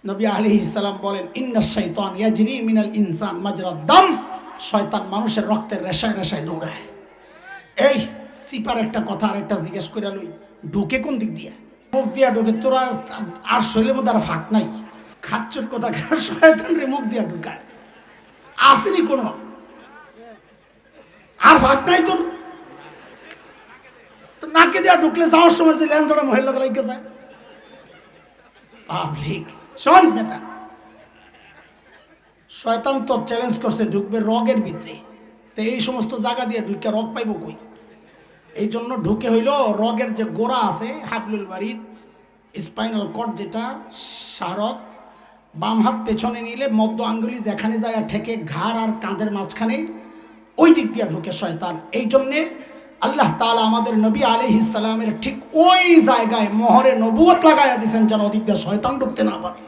নবী আলাইহিস সালাম বলেন, ইন্নাশ শাইতান ইয়াজরি মিনাল ইনসান মাজরাদ দাম। শয়তান মানুষের রক্তের রেশায় রেশায় দৌড়ায়। এই সিপার একটা কথা আর একটা জিজ্ঞেস করে লই, ঢুকে কোন দিক দিয়া? মুখ দিয়া ঢুকে। তোরা আর শরীরের মধ্যে আর ফাঁক নাই। খাচ্চর কথা, শয়তান রে মুখ দিয়া ঢুকায়। আসেনি কোনো আর ফাঁক নাই তোর। তো নাকে দিয়া ঢুকলে যাওয়ার সময় যে ল্যান্সটা মহিলা লাগে যায়। পাবলিক শোন বেটা, শয়তান তো চ্যালেঞ্জ করছে ঢুকবে রগের ভিতরে। তো এই সমস্ত জায়গা দিয়ে ঢুকে রগ পাইব কই? এই জন্য ঢুকে হইল রগের যে গোড়া আছে, হাবলুল বারিদ, স্পাইনাল কর্ড যেটা, সারক, বাম হাত পেছনে নিলে মধ্য আঙ্গুলি যেখানে যায় ঠেকে ঘাড় আর কাঁধের মাঝখানে, ওই দিক দিয়ে ঢুকে শয়তান। এই জন্যে আল্লাহ তাআলা আমাদের নবী আলাইহিস সালামের ঠিক ওই জায়গায় মোহরে নবুয়ত লাগাইয়া দিয়েছেন যেন ওদিক দিয়ে শয়তান ঢুকতে না পারে।